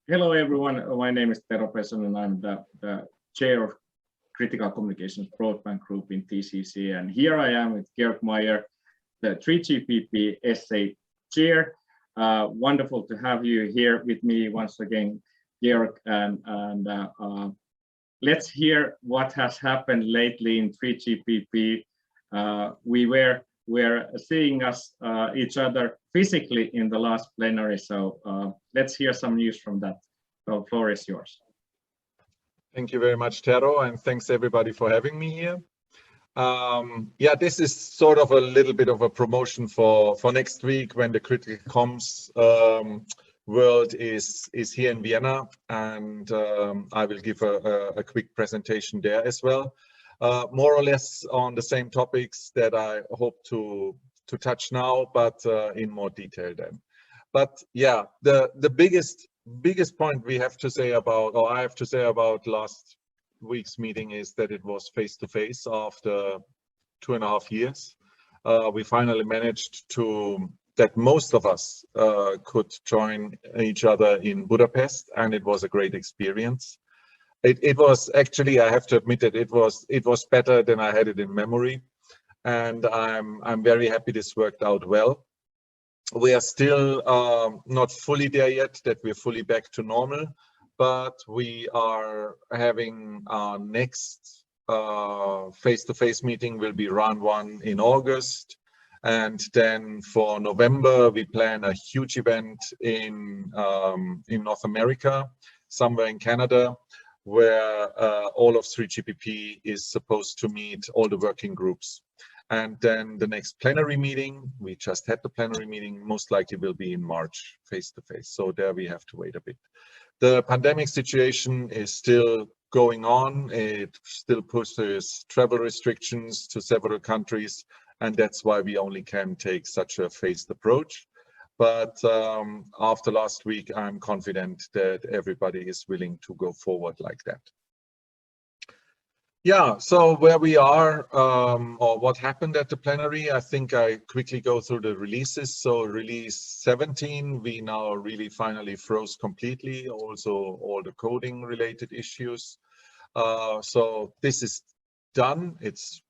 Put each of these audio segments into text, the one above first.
Hello, everyone. My name is Tero Pesonen, and I'm the chair of Critical Communications Broadband Group in TCCA. And here I am with Georg Mayer, the 3GPP SA chair. Wonderful to have you here with me once again, Georg. And let's hear what has happened lately in 3GPP. We were seeing each other physically in the last plenary, so let's hear some news from that. The floor is yours. Thank you very much, Tero, and thanks everybody for having me here. Yeah, this is sort of a little bit of a promotion for next week when the Critical Comms World is here in Vienna, and I will give a quick presentation there as well. More or less on the same topics that I hope to touch now, but in more detail then. But yeah, the biggest point we have to say about, or I have to say about last week's meeting is that it was face-to-face after 2.5 years. We finally managed that most of us could join each other in Budapest, and it was a great experience. It was actually, I have to admit it, it was better than I had it in memory, and I'm very happy this worked out well. We are still not fully there yet, that we're fully back to normal, but we are having our next face-to-face meeting will be round 1 in August, and then for November we plan a huge event in North America, somewhere in Canada, where all of 3GPP is supposed to meet all the working groups. And then the next plenary meeting, we just had the plenary meeting, most likely will be in March, face-to-face. So there we have to wait a bit. The pandemic situation is still going on. It still pushes travel restrictions to several countries, and that's why we only can take such a phased approach. But after last week, I'm confident that everybody is willing to go forward like that. Yeah, so where we are, or what happened at the plenary, I think I quickly go through the releases. So release 17, we now really finally froze completely, also all the coding related issues. So this is done, it's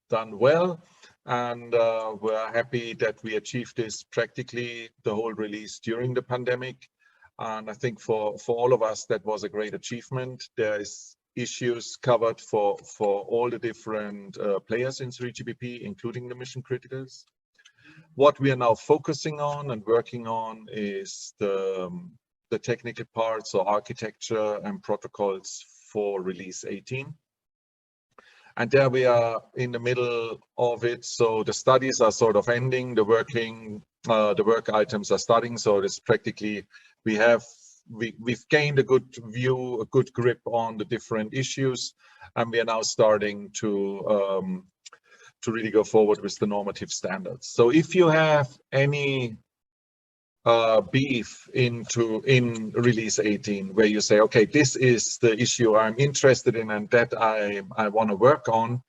done well. And we're happy that we achieved this practically the whole release during the pandemic. And I think for all of us, that was a great achievement. There is issues covered for all the different players in 3GPP, including the mission criticals. What we are now focusing on and working on is the technical parts, or architecture and protocols for release 18. And there we are in the middle of it. So the studies are sort of ending, the work items are starting. So it's practically, we've gained a good view, a good grip on the different issues, and we are now starting to really go forward with the normative standards. So if you have any beef in release 18, where you say, okay, this is the issue I'm interested in and that I want to work on,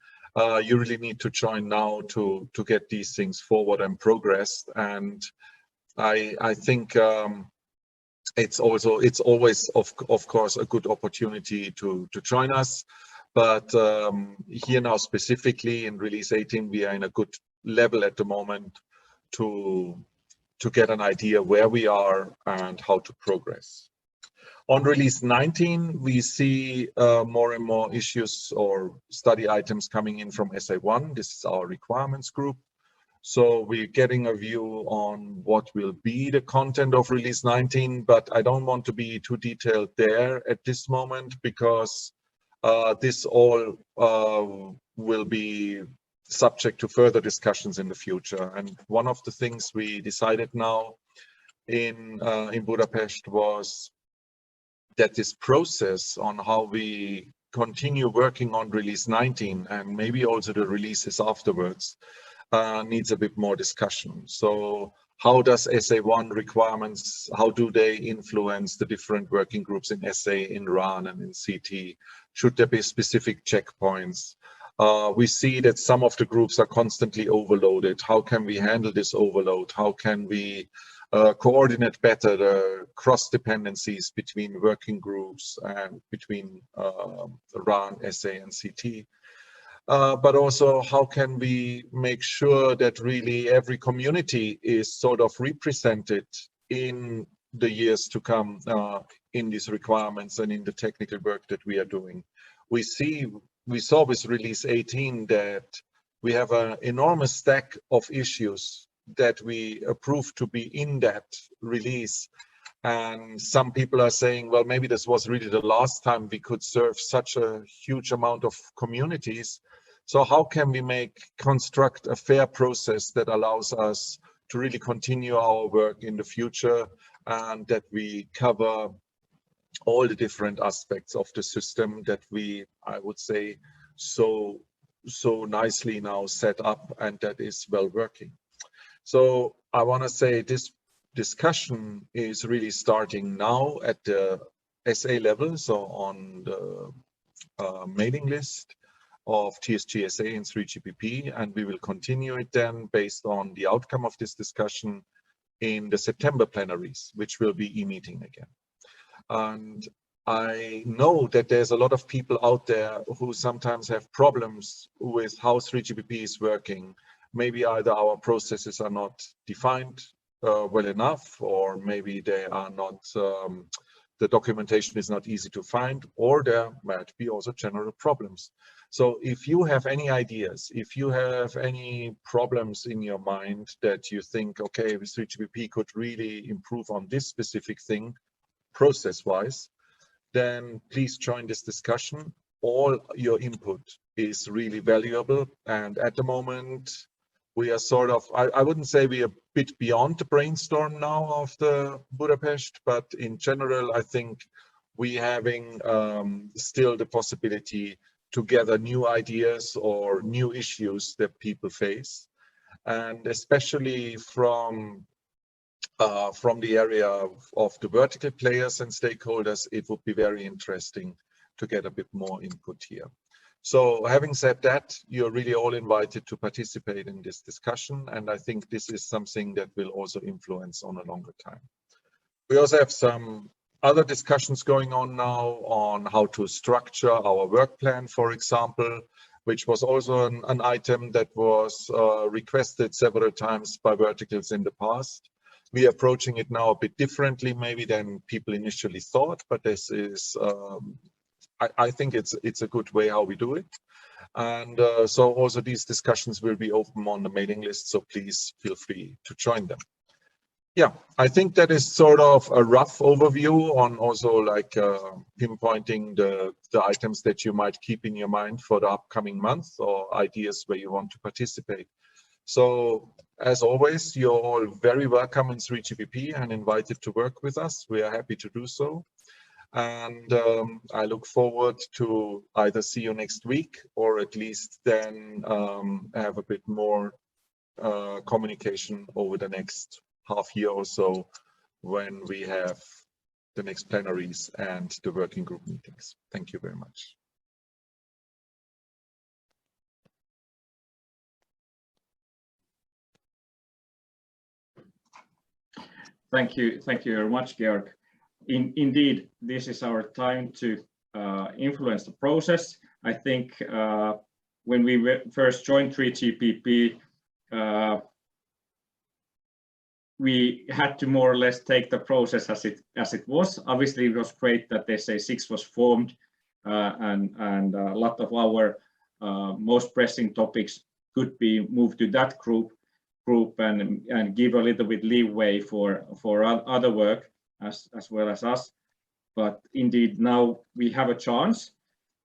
you really need to join now to get these things forward and progressed. And I think it's always of course a good opportunity to join us, but here now specifically in release 18 we are in a good level at the moment to get an idea where we are and how to progress. On release 19, we see more and more issues or study items coming in from SA1. This is our requirements group. So we're getting a view on what will be the content of release 19, but I don't want to be too detailed there at this moment, because this all will be subject to further discussions in the future. And one of the things we decided now in Budapest was that this process on how we continue working on release 19 and maybe also the releases afterwards needs a bit more discussion. So how does SA1 requirements, how do they influence the different working groups in SA, in RAN and in CT? Should there be specific checkpoints? We see that some of the groups are constantly overloaded. How can we handle this overload? How can we coordinate better the cross dependencies between working groups and between RAN, SA and CT. But also how can we make sure that really every community is sort of represented in the years to come in these requirements and in the technical work that we are doing. We saw with release 18 that we have an enormous stack of issues that we approved to be in that release. And some people are saying, well, maybe this was really the last time we could serve such a huge amount of communities. So how can we construct a fair process that allows us to really continue our work in the future, and that we cover all the different aspects of the system that we, I would say, so nicely now set up and that is well working. So I want to say this discussion is really starting now at the SA level, so on the mailing list of TSGSA and 3GPP, and we will continue it then based on the outcome of this discussion in the September plenaries, which will be e-meeting again. And I know that there's a lot of people out there who sometimes have problems with how 3GPP is working. Maybe either our processes are not defined well enough, or maybe they are not, the documentation is not easy to find, or there might be also general problems. So if you have any ideas, if you have any problems in your mind that you think, okay, with 3GPP could really improve on this specific thing, process-wise, then please join this discussion. All your input is really valuable. And at the moment, we are sort of, I wouldn't say we are a bit beyond the brainstorm now of the Budapest, but in general, I think we having still the possibility to gather new ideas or new issues that people face. And especially from the area of the vertical players and stakeholders, it would be very interesting to get a bit more input here. So having said that, you're really all invited to participate in this discussion. And I think this is something that will also influence on a longer time. We also have some other discussions going on now on how to structure our work plan, for example, which was also an item that was requested several times by verticals in the past. We are approaching it now a bit differently maybe than people initially thought, but this is, I think it's a good way how we do it. And so also these discussions will be open on the mailing list, so please feel free to join them. Yeah, I think that is sort of a rough overview on also like pinpointing the items that you might keep in your mind for the upcoming month, or ideas where you want to participate. So as always, you're all very welcome in 3GPP and invited to work with us. We are happy to do so. And I look forward to either see you next week, or at least then have a bit more communication over the next half year or so, when we have the next plenaries and the working group meetings. Thank you very much. Thank you very much, Georg. Indeed, this is our time to influence the process. I think when we first joined 3GPP, we had to more or less take the process as it was. Obviously, it was great that SA6 was formed, and a lot of our most pressing topics could be moved to that group and give a little bit leeway for other work as well as us. But indeed, now we have a chance.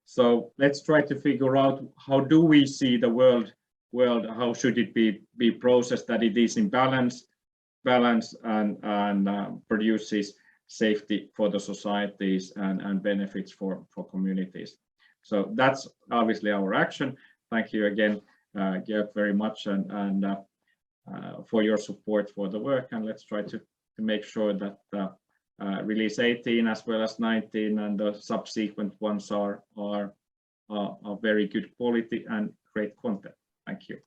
So let's try to figure out, how do we see the world? How should it be processed that it is in balance and produces safety for the societies and benefits for communities. So that's obviously our action. Thank you again, Georg, very much, and for your support for the work. And let's try to make sure that release 18 as well as 19 and the subsequent ones are very good quality and great content. Thank you.